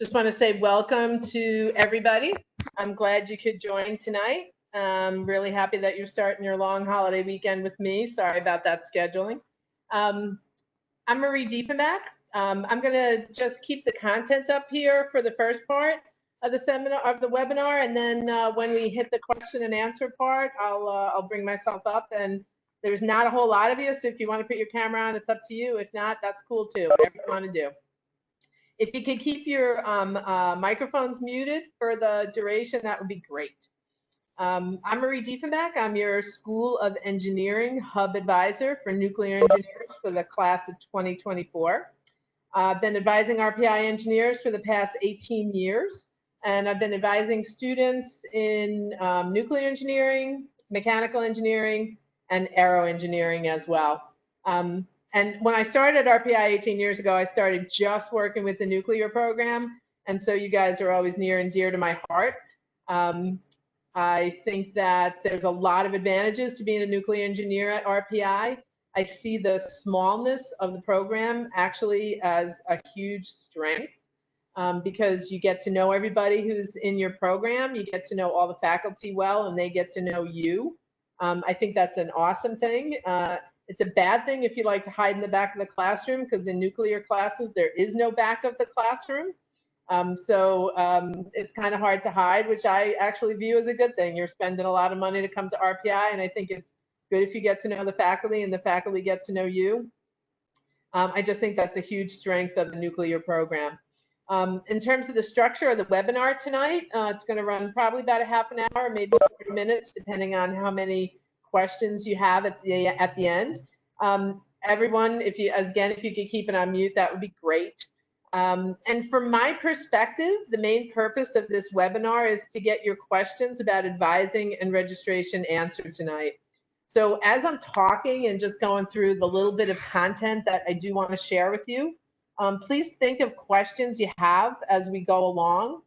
Just want to say welcome to everybody. I'm glad you could join tonight. I'm really happy that you're starting your long holiday weekend with me. Sorry about that scheduling. I'm Marie Diefenbach. I'm going to just keep the content up here for the first part of the webinar, and then when we hit the question and answer part, I'll bring myself up. And there's not a whole lot of you, so if you want to put your camera on, it's up to you. If not, that's cool too. Whatever you want to do. If you could keep your microphones muted for the duration, that would be great. I'm Marie Diefenbach. I'm your School of Engineering Hub Advisor for Nuclear Engineers for the class of 2024. I've been advising RPI engineers for the past 18 years, and I've been advising students in nuclear engineering, mechanical engineering, and aero engineering as well. And when I started RPI 18 years ago, I started just working with the nuclear program. And so you guys are always near and dear to my heart. I think that there's a lot of advantages to being a nuclear engineer at RPI. I see the smallness of the program actually as a huge strength because you get to know everybody who's in your program. You get to know all the faculty well, and they get to know you. I think that's an awesome thing. It's a bad thing if you like to hide in the back of the classroom, because in nuclear classes, there is no back of the classroom. It's kind of hard to hide, which I actually view as a good thing. You're spending a lot of money to come to RPI, and I think it's good if you get to know the faculty and the faculty get to know you. I just think that's a huge strength of the nuclear program. In terms of the structure of the webinar tonight, it's going to run probably about a half an hour, maybe 40 minutes, depending on how many questions you have at the end. Everyone, if you could keep it on mute, that would be great. And from my perspective, the main purpose of this webinar is to get your questions about advising and registration answered tonight. So as I'm talking and just going through the little bit of content that I do want to share with you, please think of questions you have as we go along.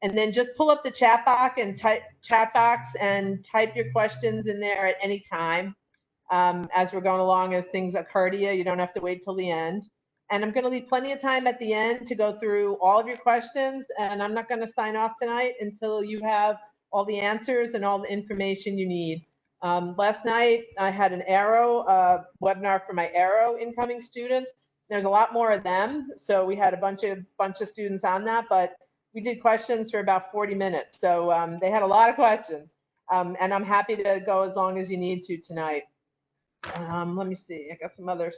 And then just pull up the chat box and type your questions in there at any time as we're going along, as things occur to you. You don't have to wait till the end. And I'm going to leave plenty of time at the end to go through all of your questions. And I'm not going to sign off tonight until you have all the answers and all the information you need. Last night, I had an aero webinar for my aero incoming students. There's a lot more of them. So we had a bunch of students on that, but we did questions for about 40 minutes. So they had a lot of questions. And I'm happy to go as long as you need to tonight. Let me see, I got some other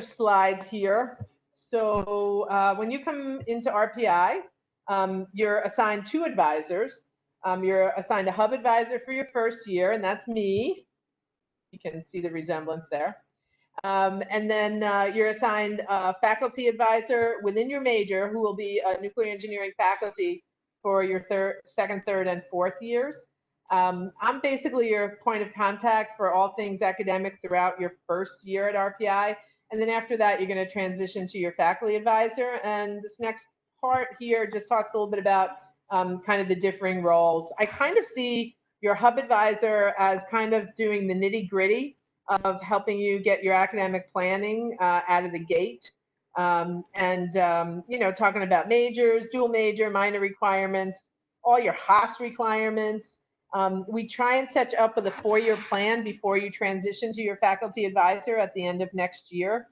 slides here. So when you come into RPI, you're assigned 2 advisors. You're assigned a hub advisor for your first year, and that's me. You can see the resemblance there. And then you're assigned a faculty advisor within your major who will be a nuclear engineering faculty for your second, third, and fourth years. I'm basically your point of contact for all things academic throughout your first year at RPI. And then after that, you're going to transition to your faculty advisor. And this next part here just talks a little bit about kind of the differing roles. I kind of see your hub advisor as kind of doing the nitty-gritty of helping you get your academic planning out of the gate. You know, talking about majors, dual major, minor requirements, all your Haas requirements. We try and set you up with a 4-year plan before you transition to your faculty advisor at the end of next year.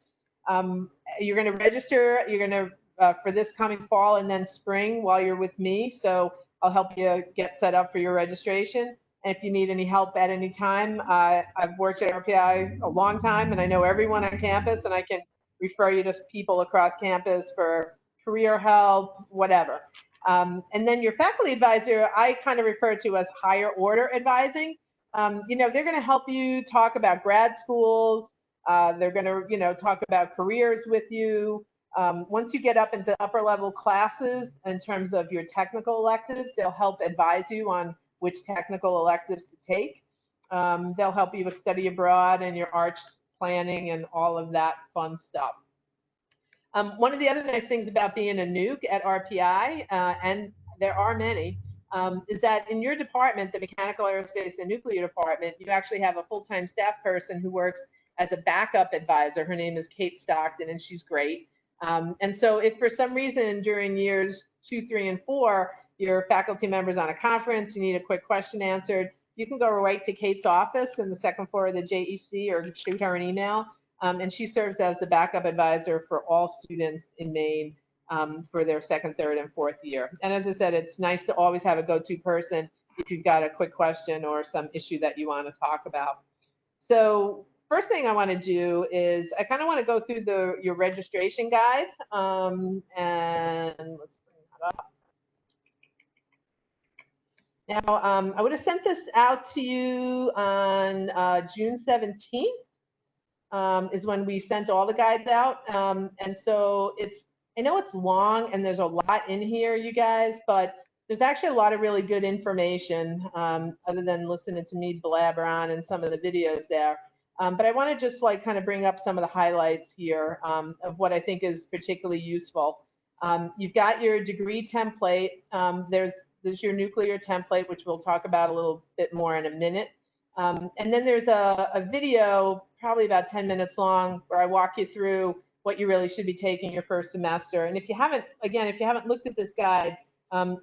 You're going to register, you're going to for this coming fall and then spring while you're with me. So I'll help you get set up for your registration. And if you need any help at any time, I've worked at RPI a long time and I know everyone on campus, and I can refer you to people across campus for career help, whatever. And then your faculty advisor, I kind of refer to as higher order advising. You know, they're going to help you talk about grad schools. They're going to, you know, talk about careers with you. Once you get up into upper level classes in terms of your technical electives, they'll help advise you on which technical electives to take. They'll help you with study abroad and your arts planning and all of that fun stuff. One of the other nice things about being a nuke at RPI, and there are many, is that in your department, the Mechanical, Aerospace, and Nuclear department, you actually have a full-time staff person who works as a backup advisor. Her name is Kate Stockton, and she's great. And so if for some reason during years 2, 3, and 4, your faculty member's on a conference, you need a quick question answered, you can go right to Kate's office in the second floor of the JEC or shoot her an email. And she serves as the backup advisor for all students in Maine for their second, third, and fourth year. And as I said, it's nice to always have a go-to person if you've got a quick question or some issue that you want to talk about. So first thing I want to do is I kind of want to go through your registration guide. And let's bring that up. Now, I would have sent this out to you on June 17th. Is when we sent all the guides out. And so I know it's long and there's a lot in here, you guys, but there's actually a lot of really good information other than listening to me blabber on and some of the videos there. But I want to just like kind of bring up some of the highlights here of what I think is particularly useful. You've got your degree template. There's your nuclear template, which we'll talk about a little bit more in a minute. And then there's a video, probably about 10 minutes long, where I walk you through what you really should be taking your first semester. And if you haven't looked at this guide,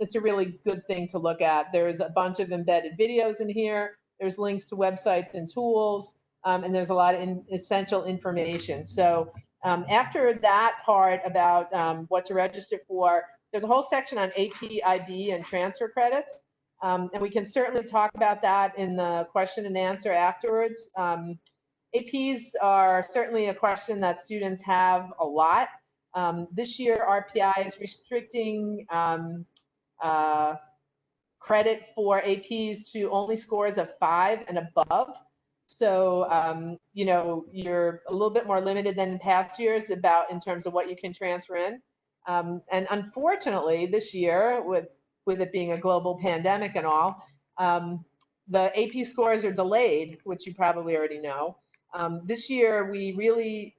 it's a really good thing to look at. There's a bunch of embedded videos in here. There's links to websites and tools, and there's a lot of essential information. So after that part about what to register for, there's a whole section on AP, IB, and transfer credits. And we can certainly talk about that in the question and answer afterwards. APs are certainly a question that students have a lot. This year, RPI is restricting credit for APs to only scores of 5 and above. So, you know, you're a little bit more limited than in past years in terms of what you can transfer in. And unfortunately, this year, with it being a global pandemic and all, the AP scores are delayed, which you probably already know. This year,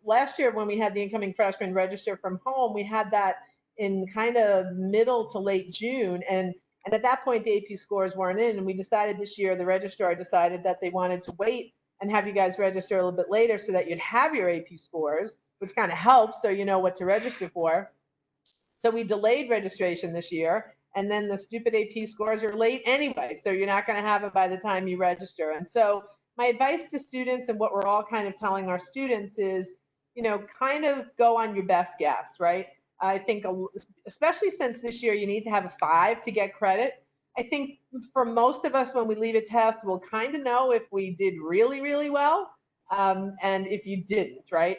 last year when we had the incoming freshmen register from home, we had that in kind of middle to late June. And at that point, the AP scores weren't in. And we decided this year, the registrar decided that they wanted to wait and have you guys register a little bit later so that you'd have your AP scores, which kind of helps so you know what to register for. So we delayed registration this year. And then the stupid AP scores are late anyway, so you're not going to have it by the time you register. And so my advice to students and what we're all kind of telling our students is, you know, kind of go on your best guess, right? I think, especially since this year you need to have a 5 to get credit. I think for most of us, when we leave a test, we'll kind of know if we did really, really well and if you didn't, right?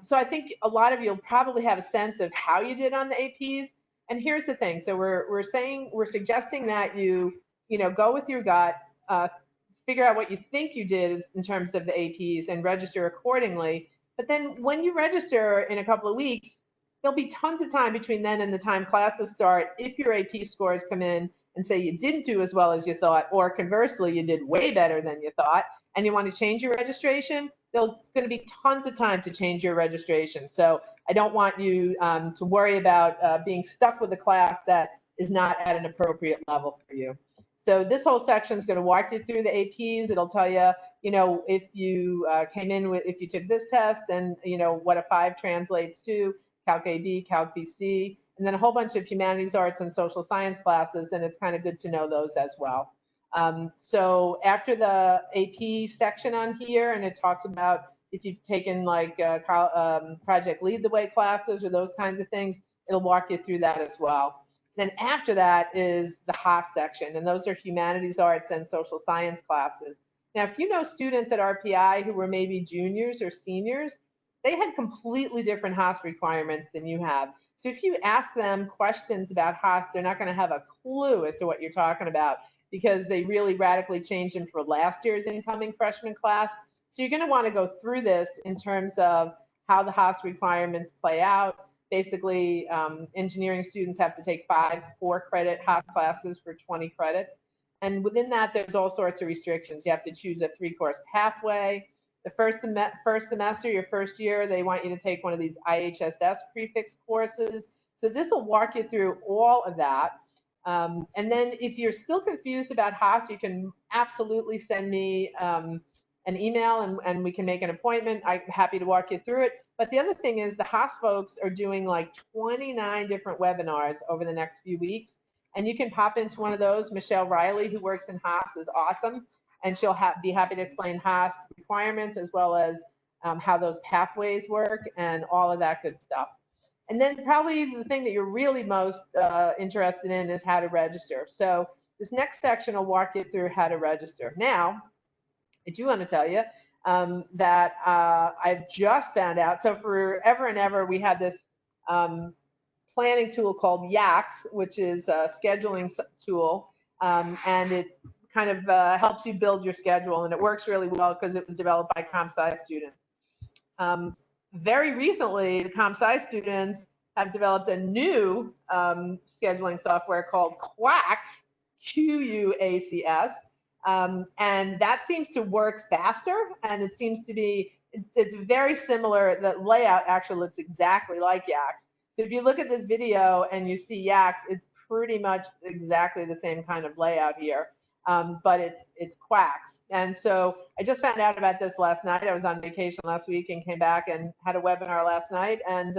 So I think a lot of you will probably have a sense of how you did on the APs. And here's the thing. So we're suggesting that you know, go with your gut, figure out what you think you did in terms of the APs and register accordingly. But then when you register in a couple of weeks, there'll be tons of time between then and the time classes start. If your AP scores come in and say you didn't do as well as you thought, or conversely, you did way better than you thought, and you want to change your registration, there's going to be tons of time to change your registration. So I don't want you to worry about being stuck with a class that is not at an appropriate level for you. So this whole section is going to walk you through the APs. It'll tell you, you know, if you came in with, if you took this test and, you know, what a 5 translates to, Calc AB, Calc BC, and then a whole bunch of humanities, arts, and social science classes, and it's kind of good to know those as well. So after the AP section on here, and it talks about if you've taken like Project Lead the Way classes or those kinds of things, it'll walk you through that as well. Then after that is the Haas section, and those are humanities, arts, and social science classes. Now, if you know students at RPI who were maybe juniors or seniors, they had completely different Haas requirements than you have. So if you ask them questions about Haas, they're not going to have a clue as to what you're talking about, because they really radically changed them for last year's incoming freshman class. So you're going to want to go through this in terms of how the Haas requirements play out. Basically, engineering students have to take 5 4-credit Haas classes for 20 credits. And within that, there's all sorts of restrictions. You have to choose a 3-course pathway. The first semester, your first year, they want you to take one of these IHSS prefix courses. So this will walk you through all of that. And then if you're still confused about Haas, you can absolutely send me an email and we can make an appointment. I'm happy to walk you through it. But the other thing is the Haas folks are doing like 29 different webinars over the next few weeks. And you can pop into one of those. Michelle Riley, who works in Haas, is awesome. And she'll be happy to explain Haas requirements as well as how those pathways work and all of that good stuff. And then probably the thing that you're really most interested in is how to register. So this next section will walk you through how to register. Now, I do want to tell you that I've just found out. So forever and ever, we had this planning tool called YACS, which is a scheduling tool, and it kind of helps you build your schedule, and it works really well because it was developed by ComSci students. Very recently, the ComSci students have developed a new scheduling software called QUACS, QUACS, and that seems to work faster, and it seems to be, it's very similar. The layout actually looks exactly like YACS. So if you look at this video and you see YACS, it's pretty much exactly the same kind of layout here, but it's QUACS. And so I just found out about this last night. I was on vacation last week and came back and had a webinar last night, and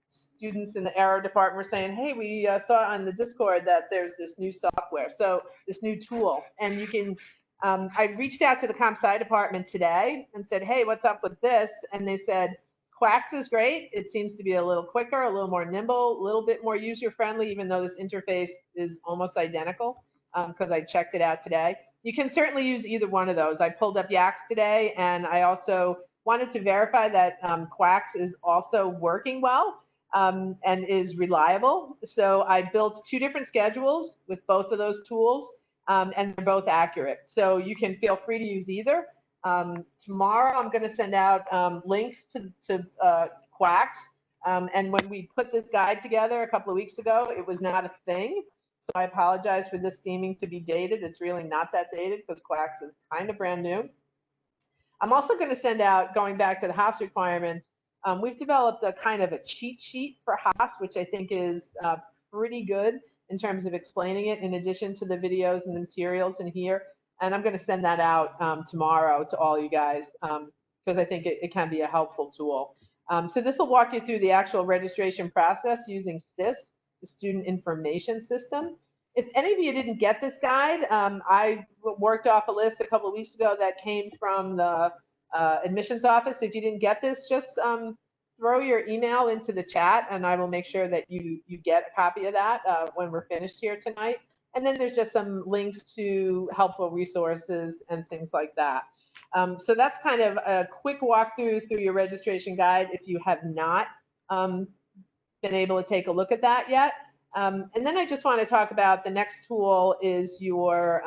students in the error department were saying, hey, we saw on the Discord that there's this new software, so this new tool. And you can, I reached out to the ComSci department today and said, hey, what's up with this? And they said, QUACS is great. It seems to be a little quicker, a little more nimble, a little bit more user-friendly, even though this interface is almost identical, because I checked it out today. You can certainly use either one of those. I pulled up YACS today, and I also wanted to verify that QUACS is also working well. And is reliable. So I built two different schedules with both of those tools, and they're both accurate. So you can feel free to use either. Tomorrow I'm going to send out links to QUACS. And when we put this guide together a couple of weeks ago, it was not a thing. So I apologize for this seeming to be dated. It's really not that dated because QUACS is kind of brand new. I'm also going to send out, going back to the Haas requirements, we've developed a kind of a cheat sheet for Haas, which I think is pretty good in terms of explaining it, in addition to the videos and the materials in here. And I'm going to send that out tomorrow to all you guys because I think it can be a helpful tool. So this will walk you through the actual registration process using SIS, the Student Information System. If any of you didn't get this guide, I worked off a list a couple of weeks ago that came from the admissions office. If you didn't get this, just throw your email into the chat and I will make sure that you get a copy of that when we're finished here tonight. And then there's just some links to helpful resources and things like that. So that's kind of a quick walkthrough through your registration guide if you have not been able to take a look at that yet. And then I just want to talk about the next tool is your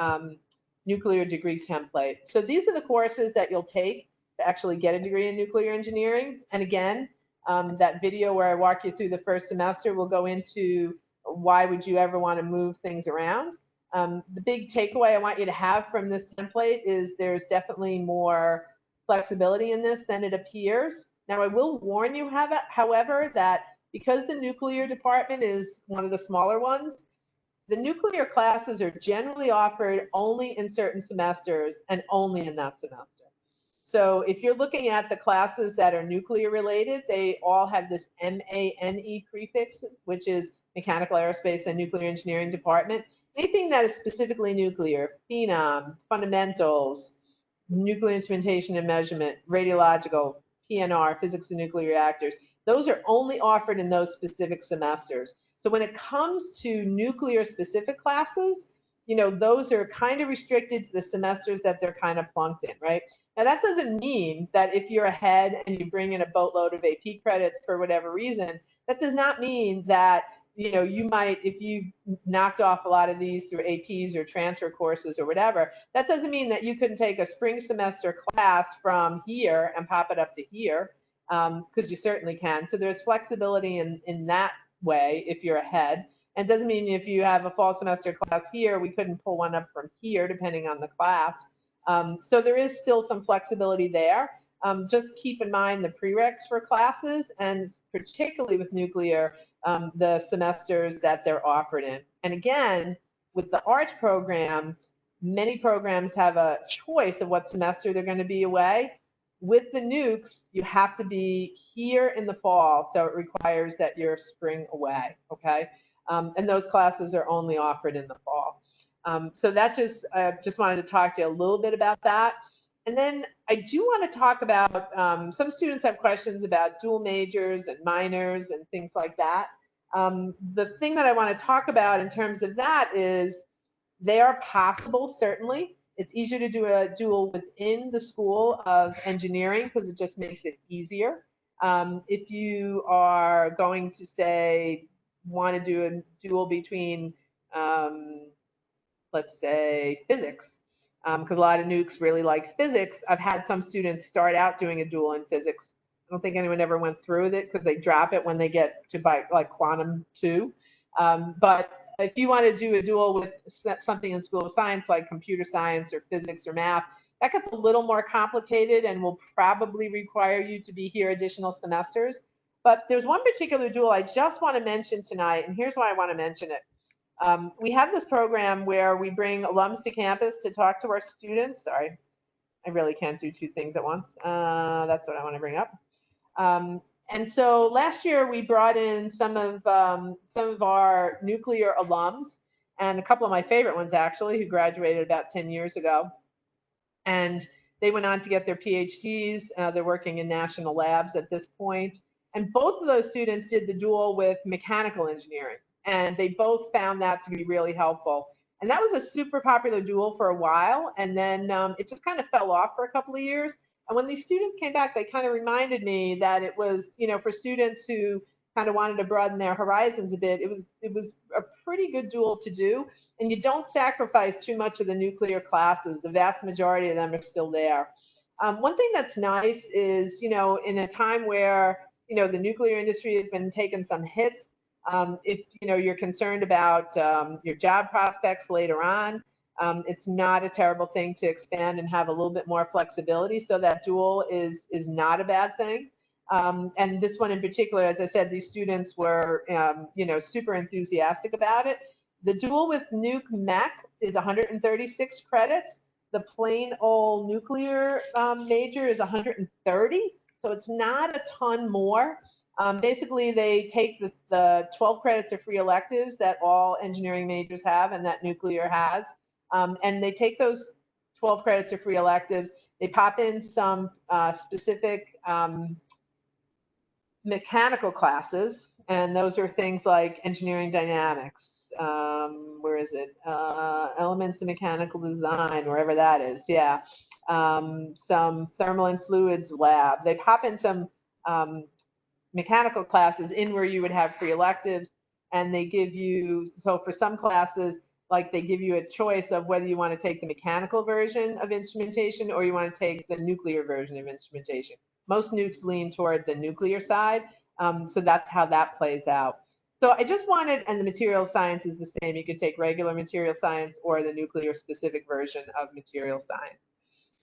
nuclear degree template. So these are the courses that you'll take to actually get a degree in nuclear engineering. And again, that video where I walk you through the first semester will go into why would you ever want to move things around. The big takeaway I want you to have from this template is there's definitely more flexibility in this than it appears. Now, I will warn you, however, that because the nuclear department is one of the smaller ones, the nuclear classes are generally offered only in certain semesters and only in that semester. So if you're looking at the classes that are nuclear related, they all have this MANE prefix, which is Mechanical Aerospace and Nuclear Engineering Department. Anything that is specifically nuclear, phenom, fundamentals, nuclear instrumentation and measurement, radiological, PNR, physics and nuclear reactors, those are only offered in those specific semesters. So when it comes to nuclear specific classes, you know, those are kind of restricted to the semesters that they're kind of plunked in, right? Now that doesn't mean that if you're ahead and you bring in a boatload of AP credits for whatever reason, that does not mean that, you know, you might, if you knocked off a lot of these through APs or transfer courses or whatever, that doesn't mean that you couldn't take a spring semester class from here and pop it up to here, because you certainly can. So there's flexibility in that way if you're ahead. And doesn't mean if you have a fall semester class here, we couldn't pull one up from here depending on the class. So there is still some flexibility there. Just keep in mind the prereqs for classes, and particularly with nuclear, the semesters that they're offered in. And again, with the ARCH program, many programs have a choice of what semester they're going to be away. With the Nukes, you have to be here in the fall, so it requires that you're spring away, okay? And those classes are only offered in the fall. So that just wanted to talk to you a little bit about that. And then I do want to talk about, some students have questions about dual majors and minors and things like that. The thing that I want to talk about in terms of that is they are possible, certainly. It's easier to do a dual within the School of Engineering because it just makes it easier. If you are going to say, want to do a dual between, let's say, physics, because a lot of nukes really like physics. I've had some students start out doing a dual in physics. I don't think anyone ever went through with it because they drop it when they get to like quantum 2. But if you want to do a dual with something in School of Science like computer science or physics or math, that gets a little more complicated and will probably require you to be here additional semesters. But there's one particular dual I just want to mention tonight, and here's why I want to mention it. We have this program where we bring alums to campus to talk to our students. Sorry, I really can't do two things at once. That's what I want to bring up. And so last year we brought in some of our nuclear alums, and a couple of my favorite ones actually, who graduated about 10 years ago. And they went on to get their PhDs. They're working in national labs at this point. And both of those students did the dual with mechanical engineering. And they both found that to be really helpful. And that was a super popular dual for a while. And then it just kind of fell off for a couple of years. And when these students came back, they kind of reminded me that it was, for students who kind of wanted to broaden their horizons a bit, it was a pretty good dual to do. And you don't sacrifice too much of the nuclear classes. The vast majority of them are still there. One thing that's nice is, in a time where, the nuclear industry has been taking some hits, if, you're concerned about your job prospects later on, it's not a terrible thing to expand and have a little bit more flexibility. So that dual is not a bad thing. And this one in particular, as I said, these students were, super enthusiastic about it. The dual with Nuke Mech is 136 credits. The plain old nuclear major is 130. So it's not a ton more. Basically, they take the 12 credits of free electives that all engineering majors have and that nuclear has. And they take those 12 credits of free electives. They pop in some specific mechanical classes, and those are things like engineering dynamics. Where is it? Elements of mechanical design, wherever that is. Yeah. Some thermal and fluids lab. They pop in some mechanical classes in where you would have free electives, and they give you, so for some classes, like they give you a choice of whether you want to take the mechanical version of instrumentation or you want to take the nuclear version of instrumentation. Most nukes lean toward the nuclear side, so that's how that plays out. So I just wanted, and the material science is the same. You could take regular material science or the nuclear specific version of material science.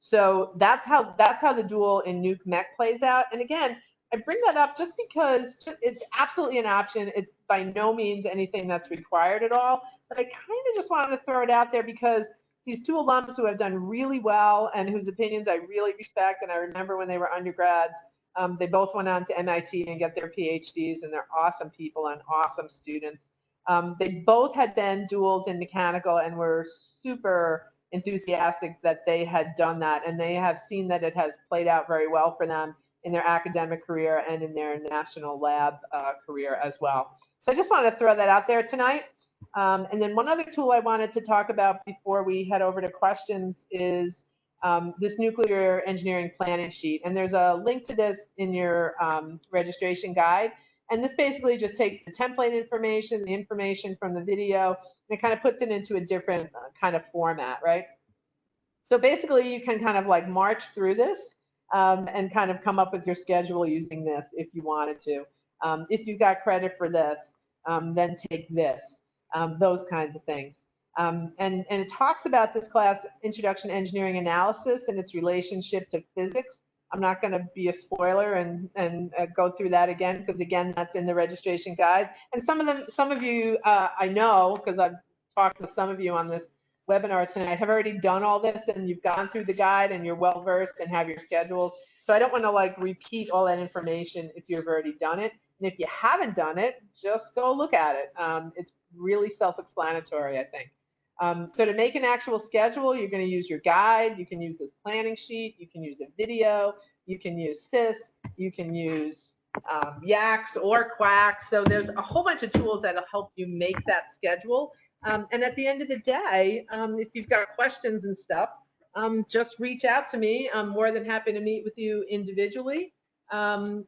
So that's how the dual in Nuke Mech plays out. And again, I bring that up just because it's absolutely an option. It's by no means anything that's required at all. But I kind of just wanted to throw it out there because these two alums who have done really well and whose opinions I really respect, and I remember when they were undergrads, they both went on to MIT and get their PhDs, and they're awesome people and awesome students. They both had been duals in mechanical and were super enthusiastic that they had done that, and they have seen that it has played out very well for them in their academic career and in their national lab career as well. So I just wanted to throw that out there tonight. And then one other tool I wanted to talk about before we head over to questions is this nuclear engineering planning sheet. And there's a link to this in your registration guide. And this basically just takes the template information, the information from the video, and it kind of puts it into a different kind of format, right? So basically you can kind of like march through this and kind of come up with your schedule using this if you wanted to. If you got credit for this, then take this, those kinds of things. And it talks about this class, Introduction to Engineering Analysis, and its relationship to physics. I'm not going to be a spoiler and go through that again, because again, that's in the registration guide. And some of you I know, because I've talked with some of you on this webinar tonight, have already done all this and you've gone through the guide and you're well versed and have your schedules. So I don't want to like repeat all that information if you've already done it. And if you haven't done it, just go look at it. It's really self-explanatory, I think. So to make an actual schedule, you're going to use your guide. You can use this planning sheet. You can use a video. You can use SIS. You can use Yaks or Quacks. So there's a whole bunch of tools that'll help you make that schedule. And at the end of the day, if you've got questions and stuff, just reach out to me. I'm more than happy to meet with you individually. Yeah,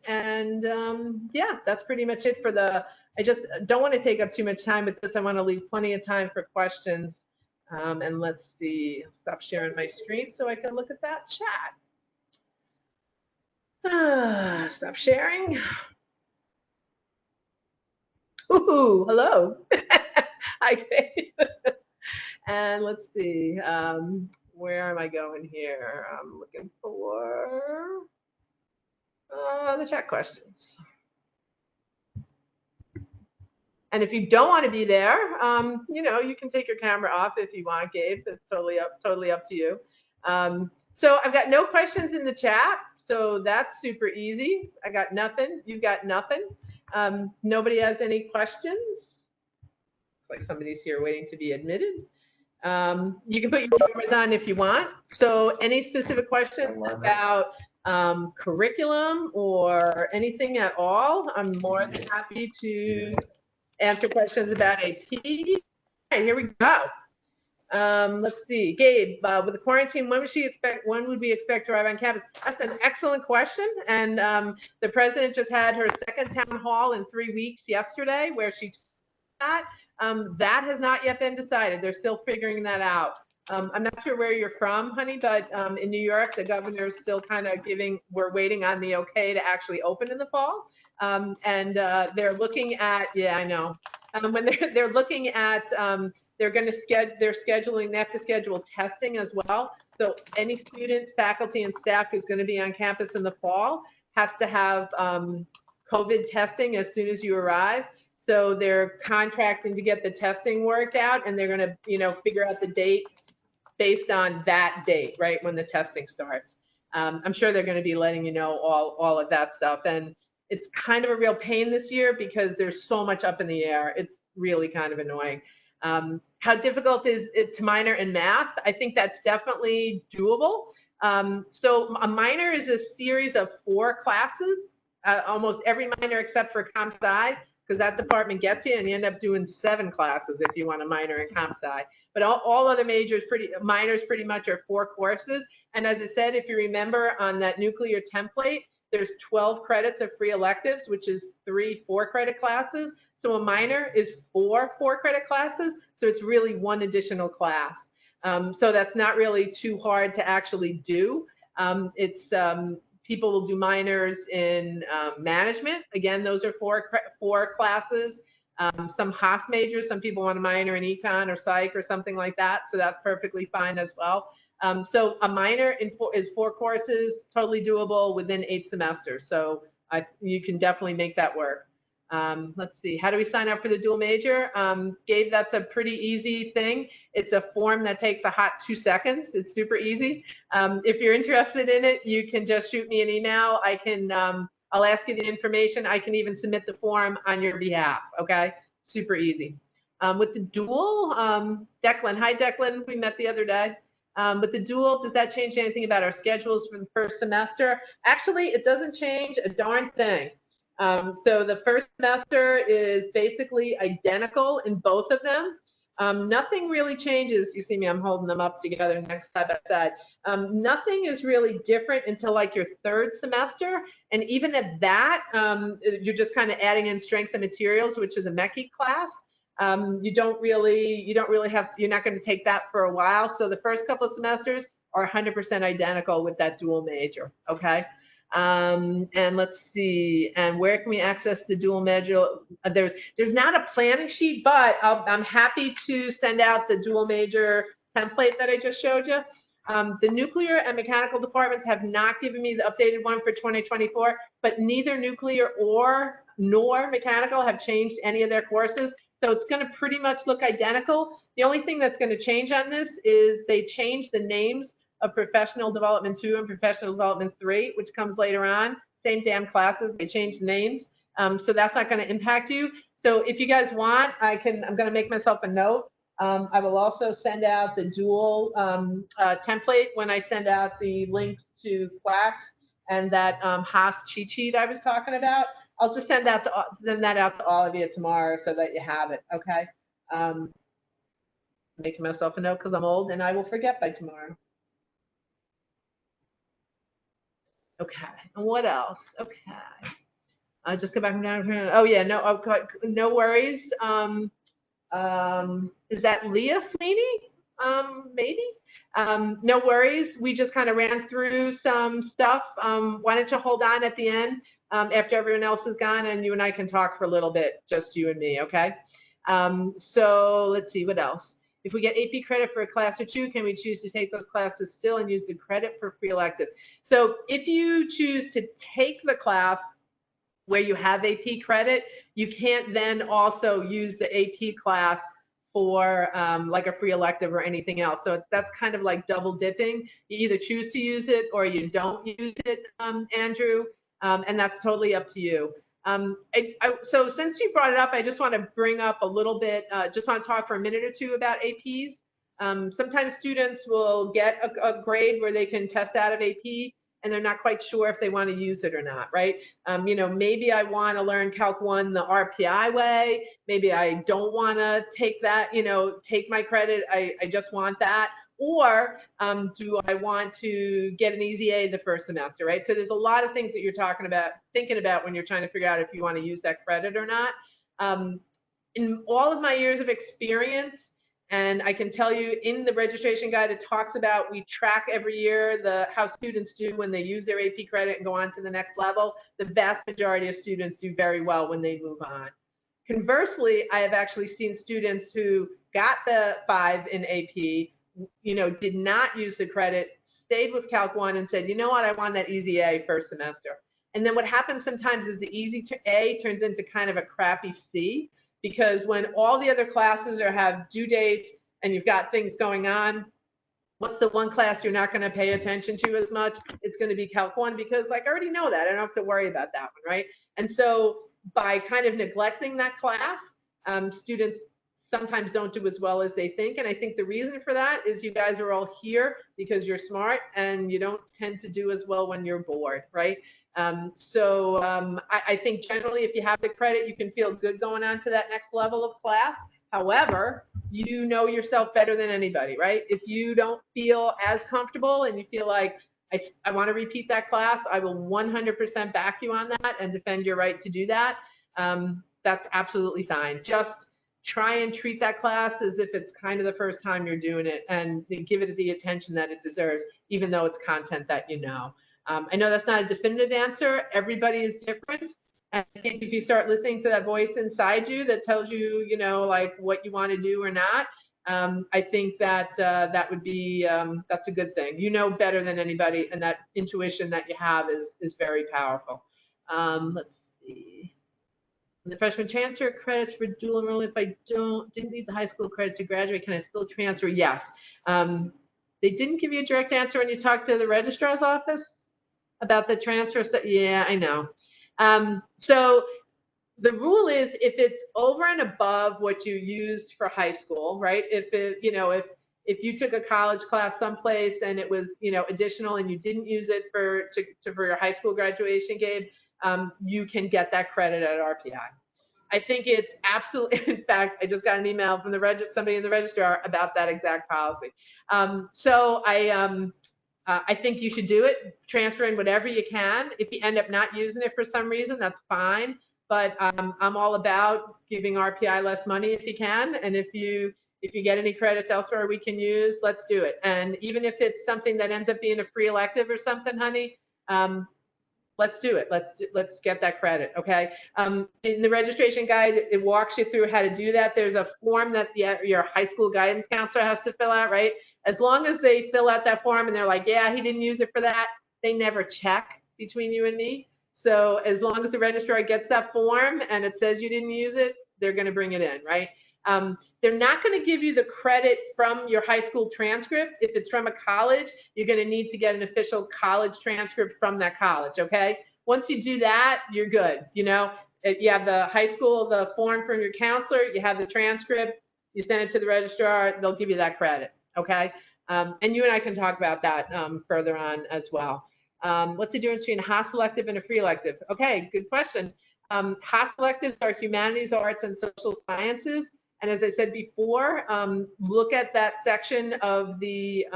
that's pretty much it for I just don't want to take up too much time with this. I want to leave plenty of time for questions. And let's see, stop sharing my screen so I can look at that chat. Stop sharing. Ooh, hello. Hi, Kate. And let's see, where am I going here? I'm looking for the chat questions. And if you don't want to be there, you know, you can take your camera off if you want, Gabe. That's totally up to you. So I've got no questions in the chat, so that's super easy. I got nothing. You've got nothing. Nobody has any questions. Looks like somebody's here waiting to be admitted. You can put your cameras on if you want. So any specific questions about curriculum or anything at all, I'm more than happy to answer questions about AP. Okay, here we go. Let's see, Gabe, with the quarantine, when would we expect to arrive on campus? That's an excellent question. And the president just had her second town hall in 3 weeks yesterday, where she told that. That has not yet been decided. They're still figuring that out. I'm not sure where you're from, honey, but in New York, the governor is still kind of we're waiting on the okay to actually open in the fall. They're looking at, yeah, I know. When they're looking at, they're going to they're scheduling, they have to schedule testing as well. So any student, faculty, and staff who's going to be on campus in the fall has to have COVID testing as soon as you arrive. So they're contracting to get the testing worked out, and they're going to, you know, figure out the date based on that date, right, when the testing starts. I'm sure they're going to be letting you know all of that stuff. And it's kind of a real pain this year because there's so much up in the air. It's really kind of annoying. How difficult is it to minor in math? I think that's definitely doable. So a minor is a series of 4 classes, almost every minor except for comp sci, because that department gets you, and you end up doing 7 classes if you want a minor in comp sci. But all other minors pretty much are 4 courses. And as I said, if you remember on that nuclear template, there's 12 credits of free electives, which is 3 4-credit classes. So a minor is 4 4-credit classes. So it's really 1 additional class. So that's not really too hard to actually do. People will do minors in management. Again, those are 4 classes. Some Haas majors, some people want a minor in econ or psych or something like that. So that's perfectly fine as well. So a minor is 4 courses, totally doable within 8 semesters. So you can definitely make that work. Let's see, how do we sign up for the dual major? Gabe, that's a pretty easy thing. It's a form that takes a hot 2 seconds. It's super easy. If you're interested in it, you can just shoot me an email. I'll ask you the information. I can even submit the form on your behalf, okay? Super easy. With the dual, Declan, hi Declan, we met the other day. With the dual, does that change anything about our schedules for the first semester? Actually, it doesn't change a darn thing. So the first semester is basically identical in both of them. Nothing really changes. You see me, I'm holding them up together next side by side. Nothing is really different until like your 3rd semester. And even at that, you're just kind of adding in strength and materials, which is a MECI class. You're not going to take that for a while. So the first couple of semesters are 100% identical with that dual major, okay? And let's see, and where can we access the dual major? There's not a planning sheet, but I'm happy to send out the dual major template that I just showed you. The nuclear and mechanical departments have not given me the updated one for 2024, but neither nuclear nor mechanical have changed any of their courses. So it's going to pretty much look identical. The only thing that's going to change on this is they changed the names of Professional Development 2 and Professional Development 3, which comes later on. Same damn classes, they changed names. So that's not going to impact you. So if you guys want, I'm going to make myself a note. I will also send out the dual template when I send out the links to Quacks and that Haas cheat sheet I was talking about. I'll just send that out to all of you tomorrow so that you have it, okay? Making myself a note because I'm old and I will forget by tomorrow. Okay, and what else? Okay. Just go back and down here. Oh yeah, no worries. Is that Leah Sweeney? Maybe. No worries. We just kind of ran through some stuff. Why don't you hold on at the end after everyone else is gone, and you and I can talk for a little bit, just you and me, okay? So let's see, what else? If we get AP credit for a class or two, can we choose to take those classes still and use the credit for free electives? So if you choose to take the class where you have AP credit, you can't then also use the AP class for like a free elective or anything else. So that's kind of like double dipping. You either choose to use it or you don't use it, Andrew, and that's totally up to you. So since you brought it up, I just want to bring up a little bit, just want to talk for a minute or two about APs. Sometimes students will get a grade where they can test out of AP, and they're not quite sure if they want to use it or not, right? Maybe I want to learn Calc 1 the RPI way. Maybe I don't want to take that, take my credit. I just want that. Or do I want to get an easy A the first semester, right? So there's a lot of things that you're thinking about when you're trying to figure out if you want to use that credit or not. In all of my years of experience, and I can tell you in the registration guide, it talks about we track every year how students do when they use their AP credit and go on to the next level. The vast majority of students do very well when they move on. Conversely, I have actually seen students who got the 5 in AP, did not use the credit, stayed with Calc 1 and said, you know what, I want that easy A first semester. And then what happens sometimes is the easy A turns into kind of a crappy C, because when all the other classes have due dates and you've got things going on, what's the one class you're not going to pay attention to as much? It's going to be Calc 1, because I already know that. I don't have to worry about that one, right? And so by kind of neglecting that class, students sometimes don't do as well as they think. And I think the reason for that is you guys are all here because you're smart and you don't tend to do as well when you're bored, right? I think generally if you have the credit, you can feel good going on to that next level of class. However, you know yourself better than anybody, right? If you don't feel as comfortable and you feel like I want to repeat that class, I will 100% back you on that and defend your right to do that. That's absolutely fine. Just try and treat that class as if it's kind of the first time you're doing it and give it the attention that it deserves, even though it's content that you know. I know that's not a definitive answer. Everybody is different. And I think if you start listening to that voice inside you that tells you, like what you want to do or not, I think that that would be, that's a good thing. You know better than anybody, and that intuition that you have is very powerful. Let's see. The freshman transfer credits for dual enrollment. If I didn't need the high school credit to graduate, can I still transfer? Yes. They didn't give you a direct answer when you talked to the registrar's office about the transfer. Yeah, I know. So the rule is if it's over and above what you used for high school, right? If if you took a college class someplace and it was, additional and you didn't use it for your high school graduation, Gabe, you can get that credit at RPI. I think it's absolutely, in fact, I just got an email from somebody in the registrar about that exact policy. I think you should do it, transfer in whatever you can. If you end up not using it for some reason, that's fine. But I'm all about giving RPI less money if you can. And if you get any credits elsewhere we can use, let's do it. And even if it's something that ends up being a free elective or something, honey, let's do it. Let's get that credit, okay? In the registration guide, it walks you through how to do that. There's a form that your high school guidance counselor has to fill out, right? As long as they fill out that form and they're like, yeah, he didn't use it for that, they never check between you and me. So as long as the registrar gets that form and it says you didn't use it, they're going to bring it in, right? They're not going to give you the credit from your high school transcript. If it's from a college, you're going to need to get an official college transcript from that college, okay? Once you do that, you're good. You know, if you have the high school, the form from your counselor, you have the transcript, you send it to the registrar, they'll give you that credit, okay? And you and I can talk about that further on as well. What's the difference between a Haas elective and a free elective? Okay, good question. Haas electives are humanities, arts, and social sciences. And as I said before, look at that section of the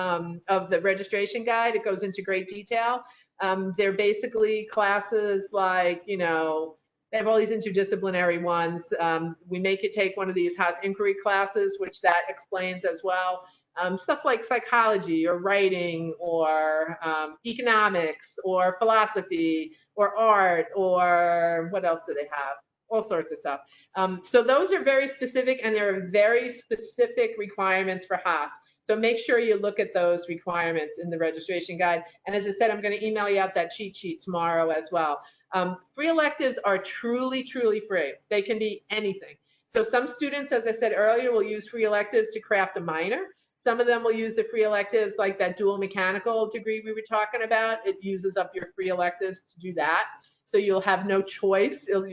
registration guide. It goes into great detail. They're basically classes like, you know, they have all these interdisciplinary ones. We make you take one of these Haas inquiry classes, which that explains as well. Stuff like psychology or writing or economics or philosophy or art or what else do they have? All sorts of stuff. So those are very specific, and there are very specific requirements for Haas. So make sure you look at those requirements in the registration guide. And as I said, I'm going to email you out that cheat sheet tomorrow as well. Free electives are truly, truly free. They can be anything. So some students, as I said earlier, will use free electives to craft a minor. Some of them will use the free electives like that dual mechanical degree we were talking about. It uses up your free electives to do that. So you'll have no choice. If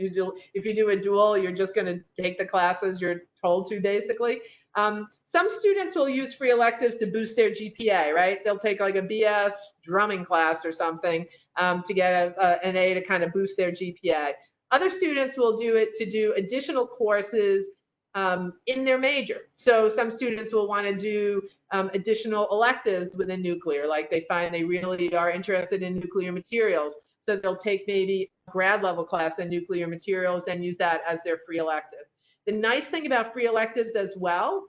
you do a dual, you're just going to take the classes you're told to, basically. Some students will use free electives to boost their GPA, right? They'll take like a BS drumming class or something to get an A to kind of boost their GPA. Other students will do it to do additional courses in their major. So some students will want to do additional electives within nuclear, like they find they really are interested in nuclear materials. So they'll take maybe a grad level class in nuclear materials and use that as their free elective. The nice thing about free electives as well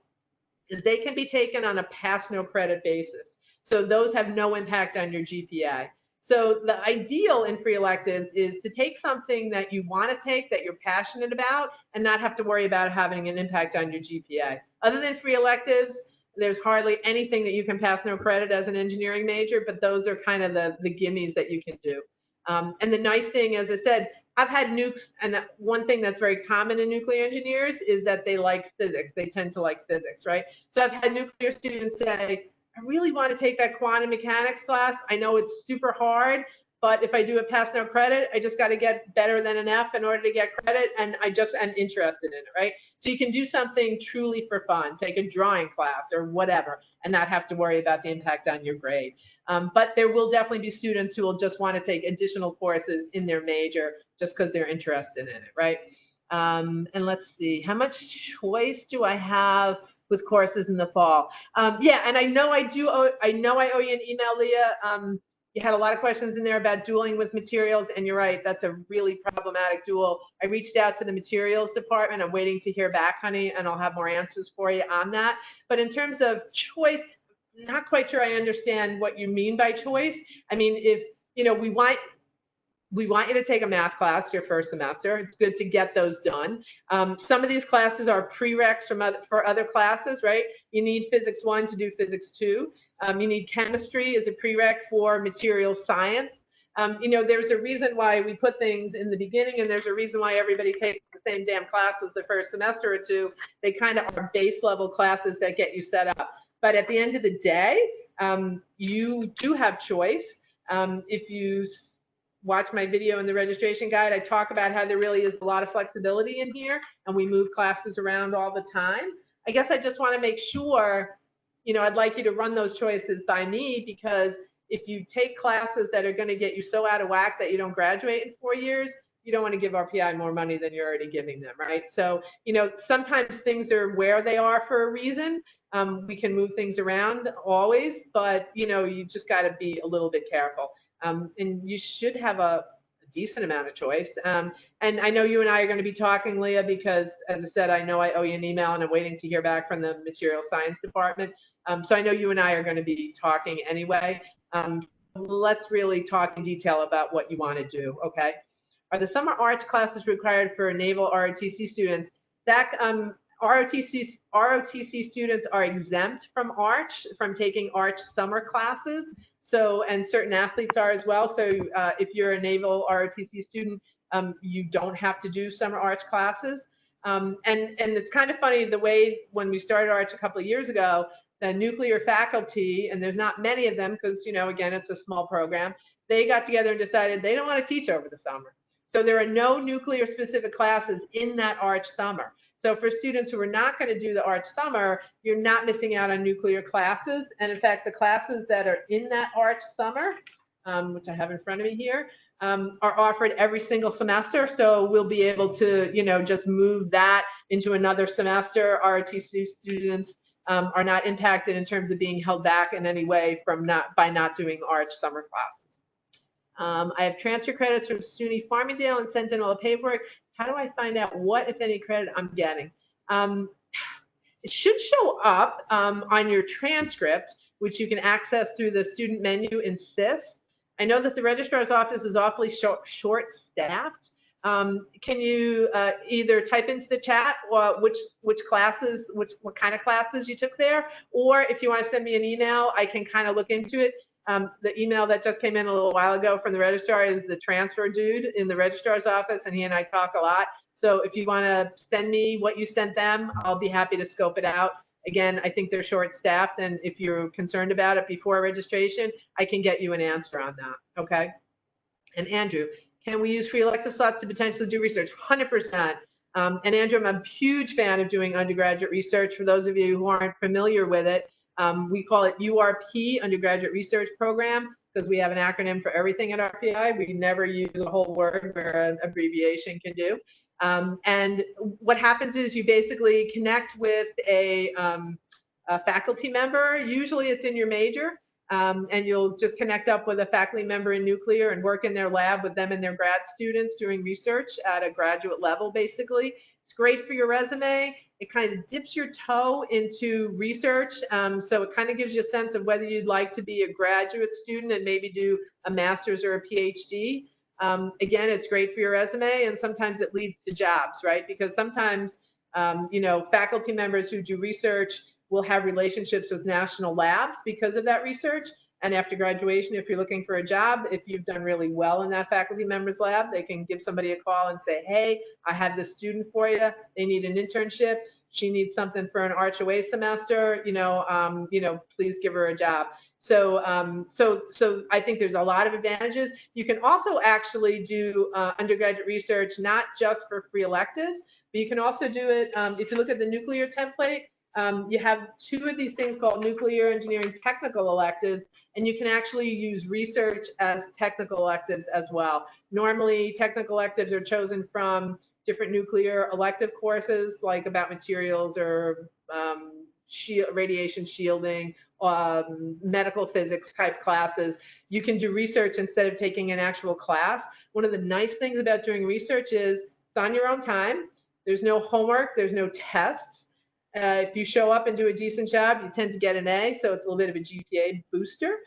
is they can be taken on a pass no credit basis. So those have no impact on your GPA. So the ideal in free electives is to take something that you want to take, that you're passionate about, and not have to worry about having an impact on your GPA. Other than free electives, there's hardly anything that you can pass no credit as an engineering major, but those are kind of the gimmies that you can do. And the nice thing, as I said, I've had nukes, and one thing that's very common in nuclear engineers is that they like physics. They tend to like physics, right? So I've had nuclear students say, I really want to take that quantum mechanics class. I know it's super hard, but if I do a pass no credit, I just got to get better than an F in order to get credit, and I just am interested in it, right? So you can do something truly for fun, take a drawing class or whatever, and not have to worry about the impact on your grade. But there will definitely be students who will just want to take additional courses in their major just because they're interested in it, right? And let's see, how much choice do I have with courses in the fall? Yeah, and I know I owe you an email, Leah. You had a lot of questions in there about dueling with materials, and you're right, that's a really problematic duel. I reached out to the materials department. I'm waiting to hear back, honey, and I'll have more answers for you on that. But in terms of choice, not quite sure I understand what you mean by choice. I mean, if, you know, we want you to take a math class your first semester. It's good to get those done. Some of these classes are prereqs for other classes, right? You need physics 1 to do physics 2. You need chemistry as a prereq for material science. You know, there's a reason why we put things in the beginning, and there's a reason why everybody takes the same damn classes the first semester or two. They kind of are base level classes that get you set up. But at the end of the day, you do have choice. If you watch my video in the registration guide, I talk about how there really is a lot of flexibility in here, and we move classes around all the time. I guess I just want to make sure, you know, I'd like you to run those choices by me, because if you take classes that are going to get you so out of whack that you don't graduate in 4 years, you don't want to give RPI more money than you're already giving them, right? So, you know, sometimes things are where they are for a reason. We can move things around always, but, you know, you just got to be a little bit careful. And you should have a decent amount of choice. And I know you and I are going to be talking, Leah, because, as I said, I know I owe you an email, and I'm waiting to hear back from the material science department. So I know you and I are going to be talking anyway. Let's really talk in detail about what you want to do, okay? Are the summer arts classes required for naval ROTC students? Zach, ROTC students are exempt from ARCH, from taking ARCH summer classes. So, and certain athletes are as well. So if you're a naval ROTC student, you don't have to do summer ARCH classes. And it's kind of funny the way when we started Arch a couple of years ago, the nuclear faculty, and there's not many of them because, you know, again, it's a small program, they got together and decided they don't want to teach over the summer. So there are no nuclear specific classes in that Arch summer. So for students who are not going to do the Arch summer, you're not missing out on nuclear classes. And in fact, the classes that are in that Arch summer, which I have in front of me here, are offered every single semester. So we'll be able to, you know, just move that into another semester. ROTC students are not impacted in terms of being held back in any way from by not doing Arch summer classes. I have transfer credits from SUNY Farmingdale and sent in all the paperwork. How do I find out what, if any, credit I'm getting? It should show up on your transcript, which you can access through the student menu in SIS. I know that the registrar's office is awfully short-staffed. Can you either type into the chat which classes, what kind of classes you took there, or if you want to send me an email, I can kind of look into it. The email that just came in a little while ago from the registrar is the transfer dude in the registrar's office, and he and I talk a lot. So if you want to send me what you sent them, I'll be happy to scope it out. Again, I think they're short-staffed, and if you're concerned about it before registration, I can get you an answer on that, okay? And Andrew, can we use free elective slots to potentially do research? 100%. And Andrew, I'm a huge fan of doing undergraduate research. For those of you who aren't familiar with it, we call it URP, Undergraduate Research Program, because we have an acronym for everything at RPI. We never use a whole word where an abbreviation can do. And what happens is you basically connect with a faculty member. Usually it's in your major, and you'll just connect up with a faculty member in nuclear and work in their lab with them and their grad students doing research at a graduate level, basically. It's great for your resume. It kind of dips your toe into research. So it kind of gives you a sense of whether you'd like to be a graduate student and maybe do a master's or a PhD. Again, it's great for your resume, and sometimes it leads to jobs, right? Because sometimes, you know, faculty members who do research will have relationships with national labs because of that research. And after graduation, if you're looking for a job, if you've done really well in that faculty member's lab, they can give somebody a call and say, hey, I have this student for you. They need an internship. She needs something for an Arch away semester. You know, please give her a job. So, so I think there's a lot of advantages. You can also actually do undergraduate research, not just for free electives, but you can also do it, if you look at the nuclear template, you have two of these things called nuclear engineering technical electives, and you can actually use research as technical electives as well. Normally, technical electives are chosen from different nuclear elective courses, like about materials or radiation shielding, medical physics type classes. You can do research instead of taking an actual class. One of the nice things about doing research is it's on your own time. There's no homework, there's no tests. If you show up and do a decent job, you tend to get an A, so it's a little bit of a GPA booster.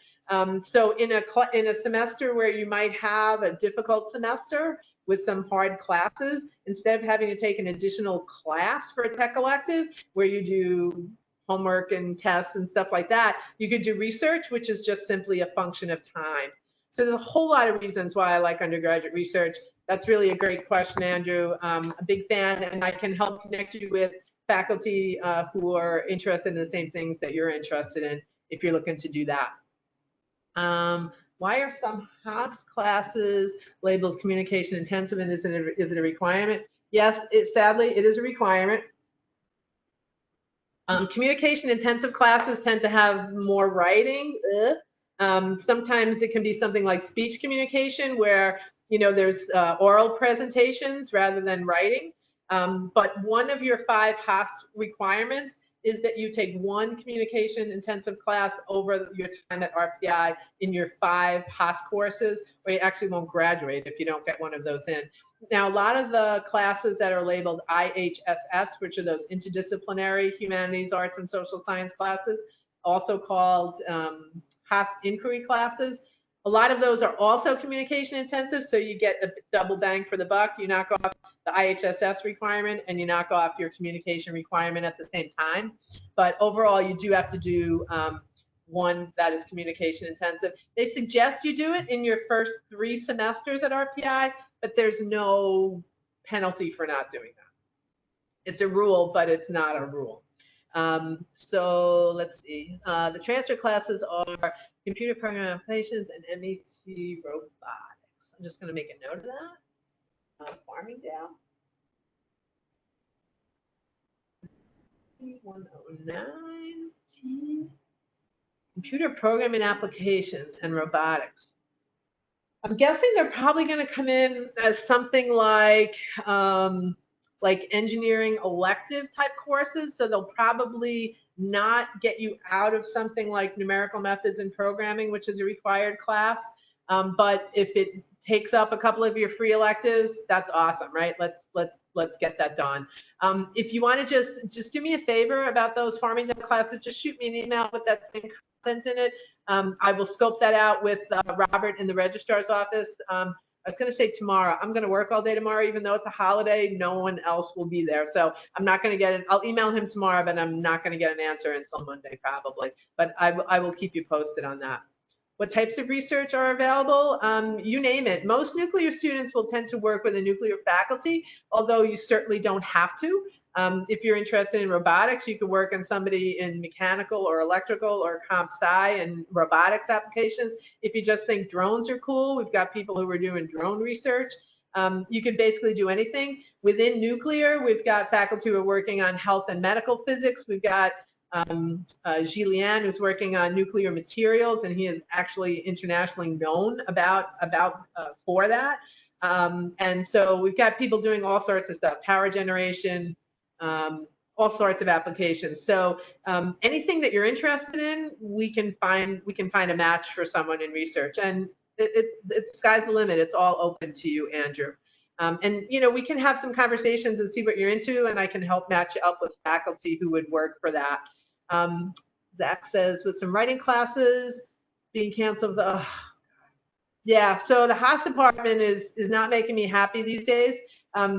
So in a semester where you might have a difficult semester with some hard classes, instead of having to take an additional class for a tech elective where you do homework and tests and stuff like that, you could do research, which is just simply a function of time. So there's a whole lot of reasons why I like undergraduate research. That's really a great question, Andrew. I'm a big fan, and I can help connect you with faculty who are interested in the same things that you're interested in if you're looking to do that. Why are some Haas classes labeled communication intensive, and is it a requirement? Yes, sadly, it is a requirement. Communication intensive classes tend to have more writing. Sometimes it can be something like speech communication where, you know, there's oral presentations rather than writing. But one of your 5 Haas requirements is that you take one communication intensive class over your time at RPI in your 5 Haas courses, or you actually won't graduate if you don't get one of those in. Now, a lot of the classes that are labeled IHSS, which are those interdisciplinary humanities, arts, and social science classes, also called Haas inquiry classes, a lot of those are also communication intensive, so you get a double bang for the buck. You knock off the IHSS requirement and you knock off your communication requirement at the same time. But overall, you do have to do one that is communication intensive. They suggest you do it in your first 3 semesters at RPI, but there's no penalty for not doing that. It's a rule, but it's not a rule. So let's see. The transfer classes are computer programming applications and MET robotics. I'm just going to make a note of that. Farmingdale. 109 T. Computer programming applications and robotics. I'm guessing they're probably going to come in as something like engineering elective type courses. So they'll probably not get you out of something like numerical methods and programming, which is a required class. But if it takes up a couple of your free electives, that's awesome, right? Let's get that done. If you want to just do me a favor about those Farmingdale classes, just shoot me an email with that same content in it. I will scope that out with Robert in the registrar's office. I was going to say tomorrow. I'm going to work all day tomorrow, even though it's a holiday. No one else will be there, so I'm not going to get it. I'll email him tomorrow, but I'm not going to get an answer until Monday probably. But I will keep you posted on that. What types of research are available? You name it. Most nuclear students will tend to work with a nuclear faculty, although you certainly don't have to. If you're interested in robotics, you could work on somebody in mechanical or electrical or comp sci and robotics applications. If you just think drones are cool, we've got people who are doing drone research. You could basically do anything. Within nuclear, we've got faculty who are working on health and medical physics. We've got Gillian, who's working on nuclear materials, and he is actually internationally known for that. And so we've got people doing all sorts of stuff, power generation, all sorts of applications. So anything that you're interested in, we can find a match for someone in research, and it's sky's the limit. It's all open to you, Andrew. And we can have some conversations and see what you're into, and I can help match you up with faculty who would work for that. Zach says, with some writing classes being canceled, yeah, so the Haas department is not making me happy these days.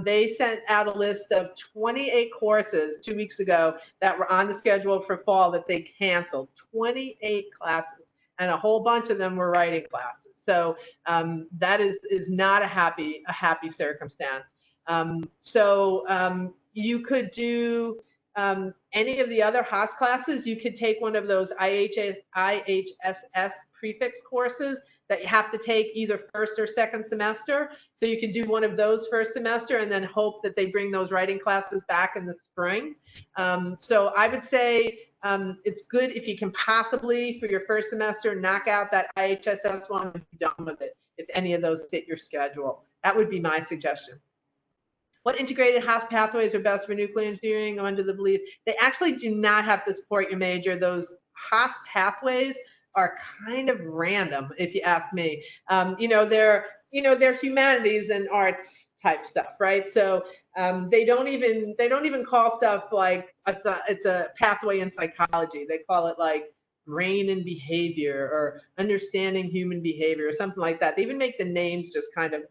They sent out a list of 28 courses 2 weeks ago that were on the schedule for fall that they canceled. 28 classes, and a whole bunch of them were writing classes. So that is not a happy circumstance. You could do any of the other Haas classes. You could take one of those IHSS prefix courses that you have to take either first or second semester. So you can do one of those first semester and then hope that they bring those writing classes back in the spring. So I would say it's good if you can possibly, for your first semester, knock out that IHSS one and be done with it, if any of those fit your schedule. That would be my suggestion. What integrated Haas pathways are best for nuclear engineering? I'm under the belief they actually do not have to support your major. Those Haas pathways are kind of random, if you ask me. They're humanities and arts type stuff, right? So they don't even call stuff like it's a pathway in psychology. They call it like brain and behavior or understanding human behavior or something like that. They even make the names just kind of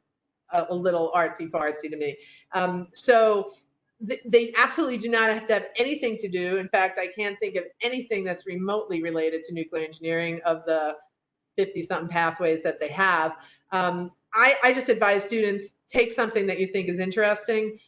a little artsy-fartsy to me. So they absolutely do not have to have anything to do. In fact, I can't think of anything that's remotely related to nuclear engineering of the 50-something pathways that they have. I just advise students, take something that you think is interesting,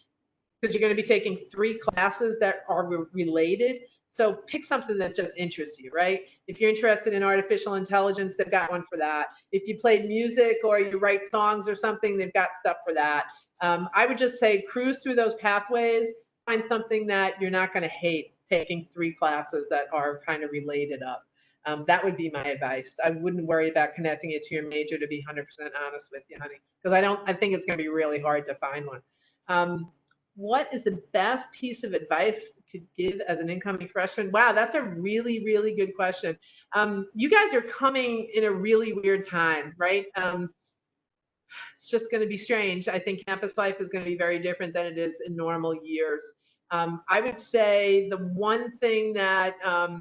because you're going to be taking 3 classes that are related. So pick something that just interests you, right? If you're interested in artificial intelligence, they've got one for that. If you play music or you write songs or something, they've got stuff for that. I would just say cruise through those pathways, find something that you're not going to hate taking 3 classes that are kind of related up. That would be my advice. I wouldn't worry about connecting it to your major, to be 100% honest with you, honey, because I think it's going to be really hard to find one. What is the best piece of advice you could give as an incoming freshman? Wow, that's a really, really good question. You guys are coming in a really weird time, right? It's just going to be strange. I think campus life is going to be very different than it is in normal years. I would say the one thing that, well,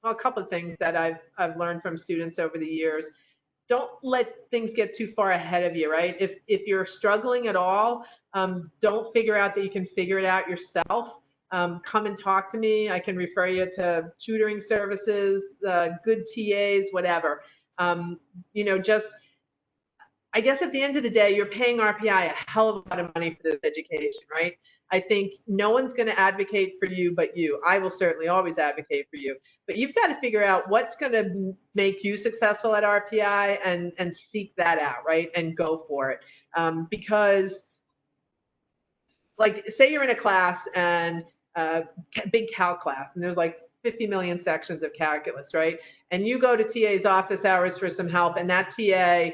a couple of things that I've learned from students over the years. Don't let things get too far ahead of you, right? If you're struggling at all, don't figure out that you can figure it out yourself. Come and talk to me. I can refer you to tutoring services, good TAs, whatever. Just, I guess at the end of the day, you're paying RPI a hell of a lot of money for this education, right? I think no one's going to advocate for you but you. I will certainly always advocate for you. But you've got to figure out what's going to make you successful at RPI and seek that out, right? And go for it. Because, like, say you're in a class and big calc class, and there's like 50 million sections of calculus, right? And you go to TA's office hours for some help, and that TA,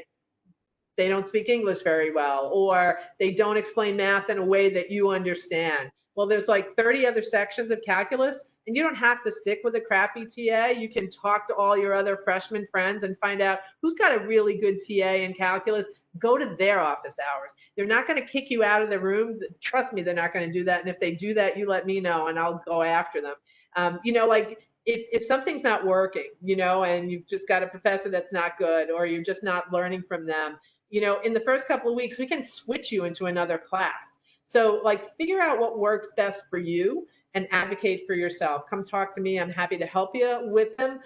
they don't speak English very well, or they don't explain math in a way that you understand. Well, there's like 30 other sections of calculus, and you don't have to stick with a crappy TA. You can talk to all your other freshman friends and find out who's got a really good TA in calculus. Go to their office hours. They're not going to kick you out of the room. Trust me, they're not going to do that. And if they do that, you let me know and I'll go after them. Like if something's not working, and you've just got a professor that's not good, or you're just not learning from them, in the first couple of weeks, we can switch you into another class. So like figure out what works best for you and advocate for yourself. Come talk to me. I'm happy to help you with them,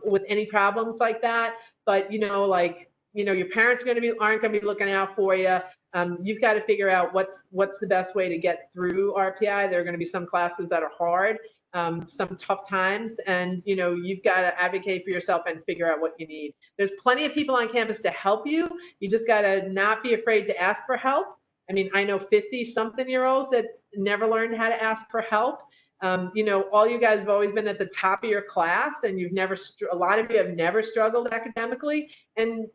with any problems like that. But, your parents aren't going to be looking out for you. You've got to figure out what's the best way to get through RPI. There are going to be some classes that are hard, some tough times, and you've got to advocate for yourself and figure out what you need. There's plenty of people on campus to help you. You just got to not be afraid to ask for help. I mean, I know 50-something-year-olds that never learned how to ask for help. All you guys have always been at the top of your class, and a lot of you have never struggled academically, and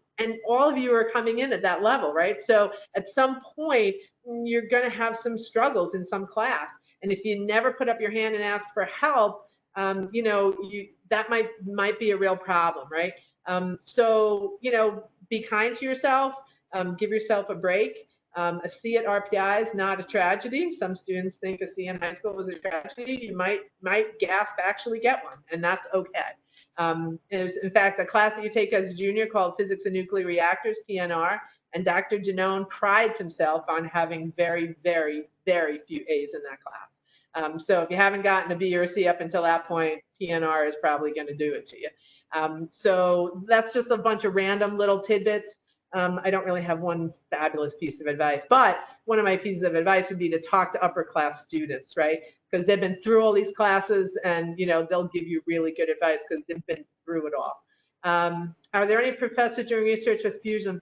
all of you are coming in at that level, right? So at some point, you're going to have some struggles in some class. And if you never put up your hand and ask for help, that might be a real problem, right? So, be kind to yourself, give yourself a break. A C at RPI is not a tragedy. Some students think a C in high school was a tragedy. You might gasp, actually get one, and that's okay. There's, in fact, a class that you take as a junior called Physics of Nuclear Reactors, PNR, and Dr. Janone prides himself on having very, very, very few A's in that class. So if you haven't gotten a B or a C up until that point, PNR is probably going to do it to you. So that's just a bunch of random little tidbits. I don't really have one fabulous piece of advice, but one of my pieces of advice would be to talk to upper class students, right? Because they've been through all these classes, and they'll give you really good advice because they've been through it all. Are there any professors doing research with fusion?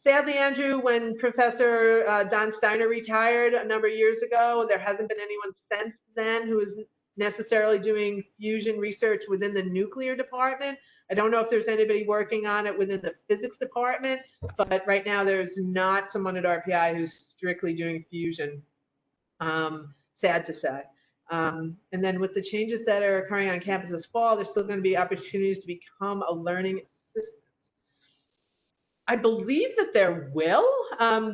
Sadly, Andrew, when Professor Don Steiner retired a number of years ago, there hasn't been anyone since then who is necessarily doing fusion research within the nuclear department. I don't know if there's anybody working on it within the physics department, but right now there's not someone at RPI who's strictly doing fusion. Sad to say. And then with the changes that are occurring on campus this fall, there's still going to be opportunities to become a learning assistant. I believe that there will,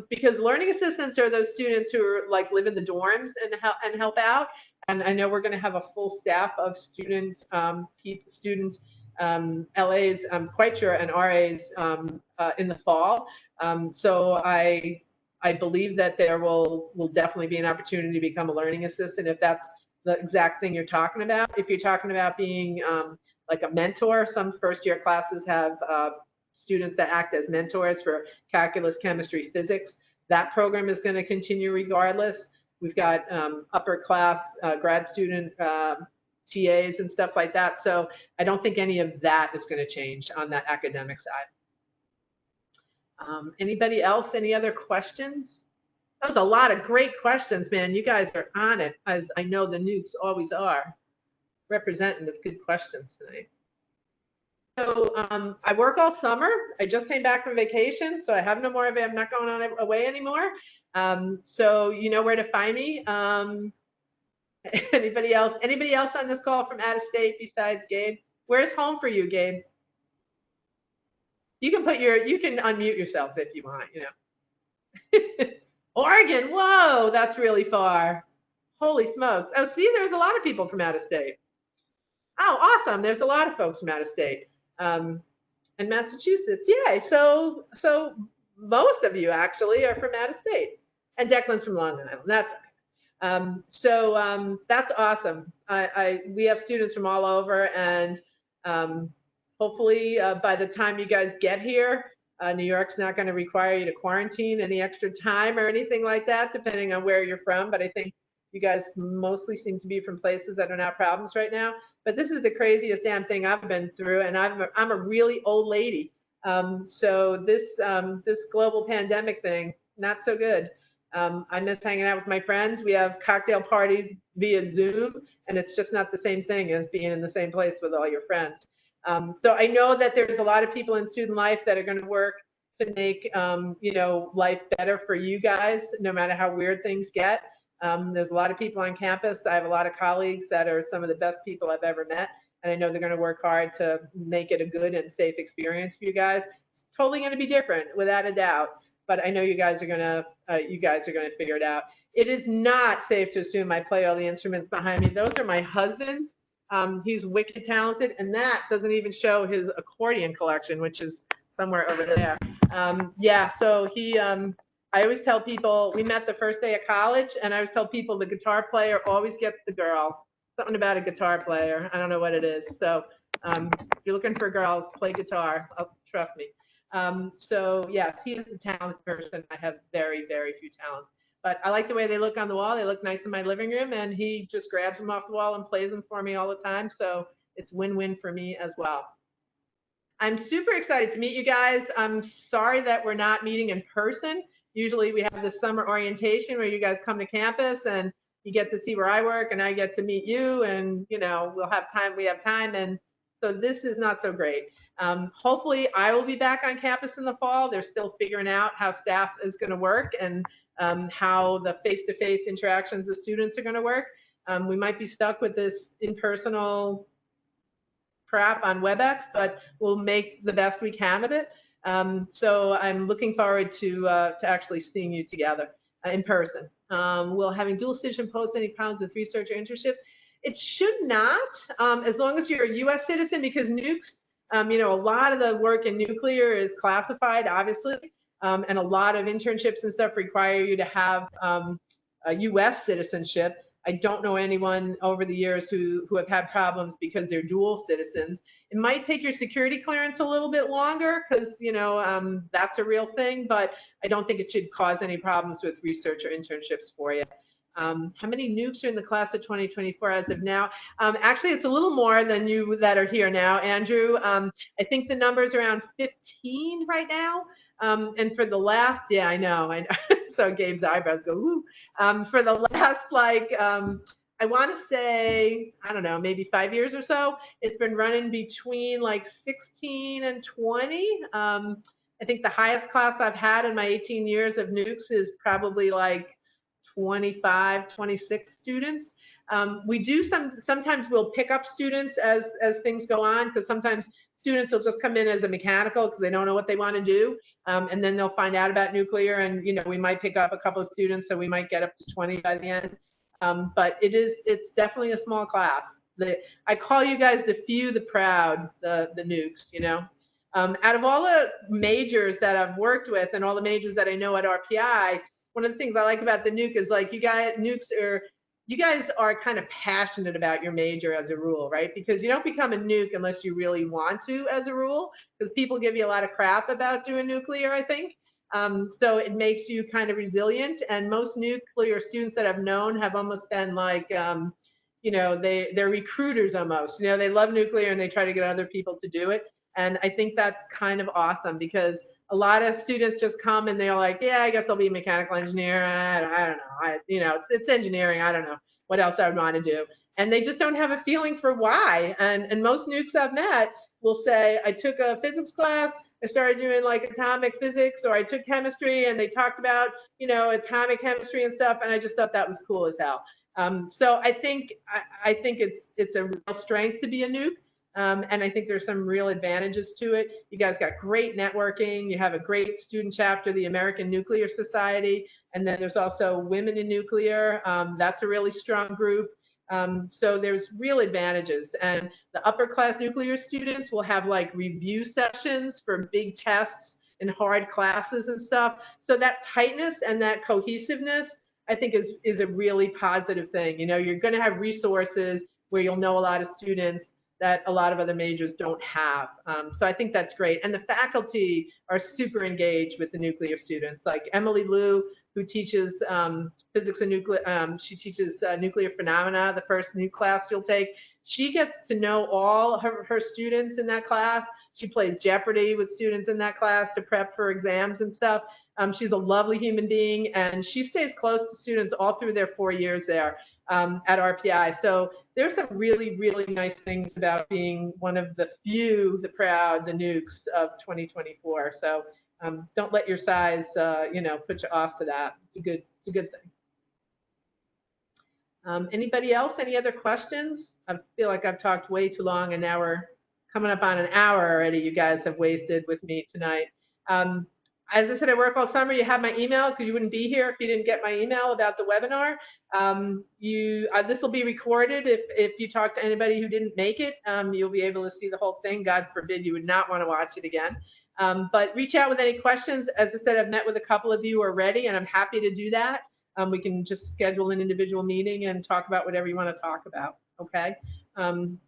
because learning assistants are those students who are live in the dorms and help out. And I know we're going to have a full staff of student LAs, I'm quite sure, and RAs in the fall. So I believe that there will definitely be an opportunity to become a learning assistant if that's the exact thing you're talking about. If you're talking about being like a mentor, some first-year classes have students that act as mentors for calculus, chemistry, physics. That program is going to continue regardless. We've got upper class grad student TAs and stuff like that. So I don't think any of that is going to change on that academic side. Anybody else? Any other questions? That was a lot of great questions, man. You guys are on it, as I know the Nukes always are, representing with good questions tonight. So I work all summer. I just came back from vacation, so I have no more of it. I'm not going away anymore. So you know where to find me. Anybody else on this call from out of state besides Gabe? Where's home for you, Gabe? You can unmute yourself if you want, Oregon, whoa, that's really far. Holy smokes. Oh, see, there's a lot of people from out of state. Oh, awesome. There's a lot of folks from out of state. And Massachusetts, yay. So most of you actually are from out of state. And Declan's from Long Island. That's okay. That's awesome. We have students from all over, and hopefully by the time you guys get here, New York's not going to require you to quarantine any extra time or anything like that, depending on where you're from. But I think You guys mostly seem to be from places that don't have problems right now. But this is the craziest damn thing I've been through, and I'm a really old lady. So this global pandemic thing, not so good. I miss hanging out with my friends. We have cocktail parties via Zoom, and it's just not the same thing as being in the same place with all your friends. So I know that there's a lot of people in student life that are going to work to make life better for you guys, no matter how weird things get. There's a lot of people on campus. I have a lot of colleagues that are some of the best people I've ever met, and I know they're going to work hard to make it a good and safe experience for you guys. It's totally going to be different, without a doubt. But I know you guys are going to figure it out. It is not safe to assume I play all the instruments behind me. Those are my husband's. He's wicked talented, and that doesn't even show his accordion collection, which is somewhere over there. Yeah, so I always tell people, we met the first day of college, and I always tell people the guitar player always gets the girl. Something about a guitar player. I don't know what it is. So if you're looking for girls, play guitar. Trust me. So yes, he is a talented person. I have very, very few talents. But I like the way they look on the wall. They look nice in my living room, and he just grabs them off the wall and plays them for me all the time. So it's win-win for me as well. I'm super excited to meet you guys. I'm sorry that we're not meeting in person. Usually we have this summer orientation where you guys come to campus and you get to see where I work and I get to meet you, and we'll have time. We have time, and so this is not so great. Hopefully I will be back on campus in the fall. They're still figuring out how staff is going to work and how the face-to-face interactions with students are going to work. We might be stuck with this impersonal crap on WebEx, but we'll make the best we can of it. So I'm looking forward to actually seeing you together in person. Will having dual citizenship pose any problems with research or internships? It should not, as long as you're a U.S. citizen, because Nukes, a lot of the work in nuclear is classified, obviously, and a lot of internships and stuff require you to have a U.S. citizenship. I don't know anyone over the years who have had problems because they're dual citizens. It might take your security clearance a little bit longer because, that's a real thing, but I don't think it should cause any problems with research or internships for you. How many nukes are in the class of 2024 as of now? Actually, it's a little more than you that are here now, Andrew. I think the number's around 15 right now. And for the last, yeah, I know. So Gabe's eyebrows go, woo. For the last, I want to say, I don't know, maybe 5 years or so, it's been running between 16 and 20. I think the highest class I've had in my 18 years of Nukes is probably 25, 26 students. We do sometimes we'll pick up students as things go on, because sometimes students will just come in as a mechanical because they don't know what they want to do. And then they'll find out about nuclear, and we might pick up a couple of students, so we might get up to 20 by the end. But it's definitely a small class. I call you guys the few, the proud, the Nukes. Out of all the majors that I've worked with and all the majors that I know at RPI, one of the things I like about the Nuke is you guys are kind of passionate about your major as a rule, right? Because you don't become a nuke unless you really want to, as a rule, because people give you a lot of crap about doing nuclear, I think. So it makes you kind of resilient. And most nuclear students that I've known have almost been they're recruiters almost. They love nuclear and they try to get other people to do it. And I think that's kind of awesome, because a lot of students just come and they're like, yeah, I guess I'll be a mechanical engineer. I don't know. It's engineering. I don't know what else I would want to do. And they just don't have a feeling for why. And most nukes I've met will say, I took a physics class, I started doing atomic physics, or I took chemistry and they talked about, atomic chemistry and stuff. And I just thought that was cool as hell. So I think it's a real strength to be a nuke. And I think there's some real advantages to it. You guys got great networking. You have a great student chapter, the American Nuclear Society. And then there's also Women in Nuclear. That's a really strong group. So there's real advantages. And the upper class nuclear students will have review sessions for big tests and hard classes and stuff. So that tightness and that cohesiveness, I think is a really positive thing. You're going to have resources where you'll know a lot of students that a lot of other majors don't have. So I think that's great. And the faculty are super engaged with the nuclear students. Like Emily Liu, who teaches physics and nuclear. She teaches nuclear phenomena, the first nuke class you'll take. She gets to know all her students in that class. She plays Jeopardy with students in that class to prep for exams and stuff. She's a lovely human being, and she stays close to students all through their 4 years there at RPI. So there's some really, really nice things about being one of the few, the proud, the Nukes of 2024. So don't let your size, put you off to that. It's a good thing. Anybody else? Any other questions? I feel like I've talked way too long, and now we're coming up on an hour already. You guys have wasted with me tonight. As I said, I work all summer. You have my email because you wouldn't be here if you didn't get my email about the webinar. This will be recorded. If you talk to anybody who didn't make it, you'll be able to see the whole thing. God forbid you would not want to watch it again. But reach out with any questions. As I said, I've met with a couple of you already, and I'm happy to do that. We can just schedule an individual meeting and talk about whatever you want to talk about, okay?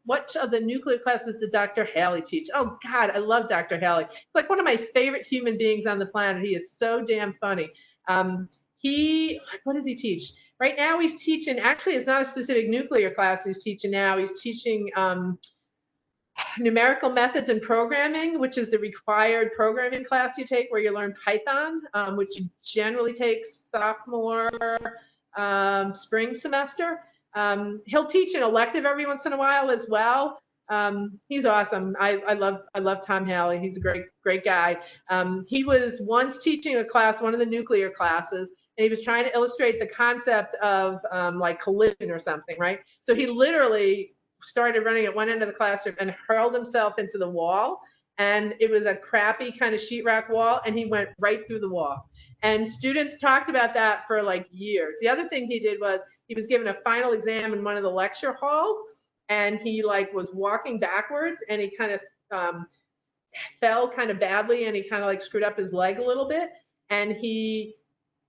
What of the nuclear classes did Dr. Haley teach? Oh, God, I love Dr. Haley. It's like one of my favorite human beings on the planet. He is so damn funny. What does he teach? Right now he's teaching, actually it's not a specific nuclear class he's teaching now. He's teaching numerical methods in programming, which is the required programming class you take where you learn Python, which you generally take sophomore spring semester. He'll teach an elective every once in a while as well. He's awesome. I love Tom Haley. He's a great guy. He was once teaching a class, one of the nuclear classes, and he was trying to illustrate the concept of like collision or something, right? So he literally started running at one end of the classroom and hurled himself into the wall, and it was a crappy kind of sheetrock wall, and he went right through the wall. And students talked about that for like years. The other thing he did was he was given a final exam in one of the lecture halls, and he like was walking backwards, and he kind of fell kind of badly, and he kind of like screwed up his leg a little bit, and he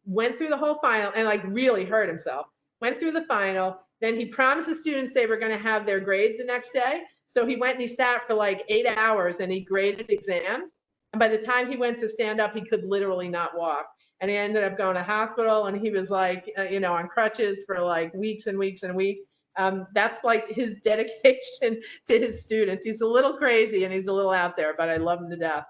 went through the whole final and like really hurt himself. Went through the final. Then he promised the students they were going to have their grades the next day. So he went and he sat for like 8 hours and he graded exams. And by the time he went to stand up, he could literally not walk. And he ended up going to hospital, and he was like, on crutches for like weeks and weeks and weeks. That's like his dedication to his students. He's a little crazy and he's a little out there, but I love him to death.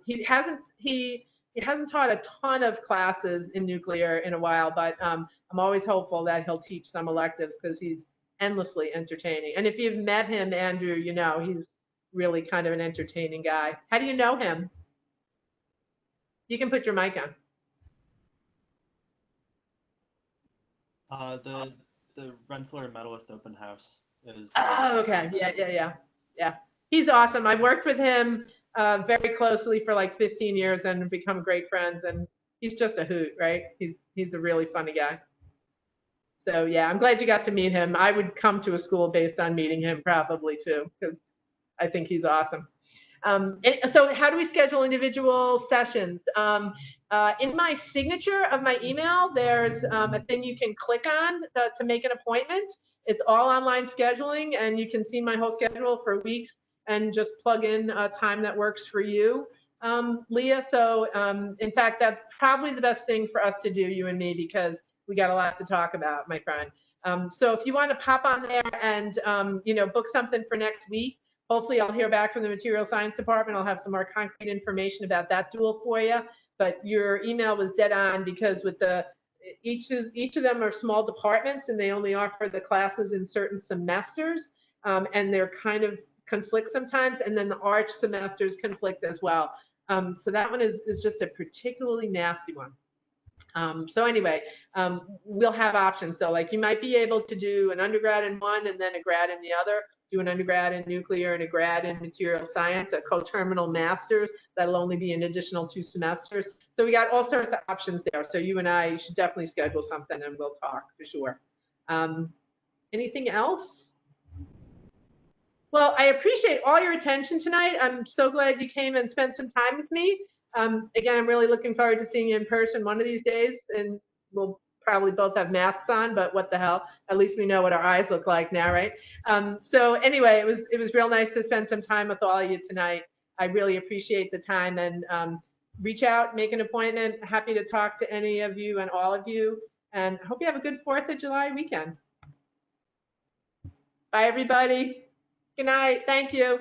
He hasn't taught a ton of classes in nuclear in a while, but I'm always hopeful that he'll teach some electives because he's endlessly entertaining. And if you've met him, Andrew, he's really kind of an entertaining guy. How do you know him? You can put your mic on. The Rensselaer Medalist Open House is. Oh, okay. Yeah. He's awesome. I worked with him very closely for like 15 years and become great friends. And he's just a hoot, right? He's a really funny guy. So yeah, I'm glad you got to meet him. I would come to a school based on meeting him probably too, because I think he's awesome. So how do we schedule individual sessions? In my signature of my email, there's a thing you can click on to make an appointment. It's all online scheduling, and you can see my whole schedule for weeks and just plug in a time that works for you, Leah. So in fact, that's probably the best thing for us to do, you and me, because we got a lot to talk about, my friend. So if you want to pop on there and book something for next week, hopefully I'll hear back from the material science department. I'll have some more concrete information about that dual for you. But your email was dead on, because with each of them are small departments, and they only offer the classes in certain semesters, and they're kind of conflict sometimes, and then the Arch semesters conflict as well. So that one is just a particularly nasty one. So anyway, we'll have options though. Like you might be able to do an undergrad in one and then a grad in the other, do an undergrad in nuclear and a grad in material science, a coterminal master's. That'll only be an additional 2 semesters. So we got all sorts of options there. So you and I should definitely schedule something and we'll talk for sure. Anything else? Well, I appreciate all your attention tonight. I'm so glad you came and spent some time with me. Again, I'm really looking forward to seeing you in person one of these days, and we'll probably both have masks on, but what the hell? At least we know what our eyes look like now, right? So anyway, it was real nice to spend some time with all of you tonight. I really appreciate the time, and reach out, make an appointment. Happy to talk to any of you and all of you. And I hope you have a good 4th of July weekend. Bye, everybody. Good night. Thank you.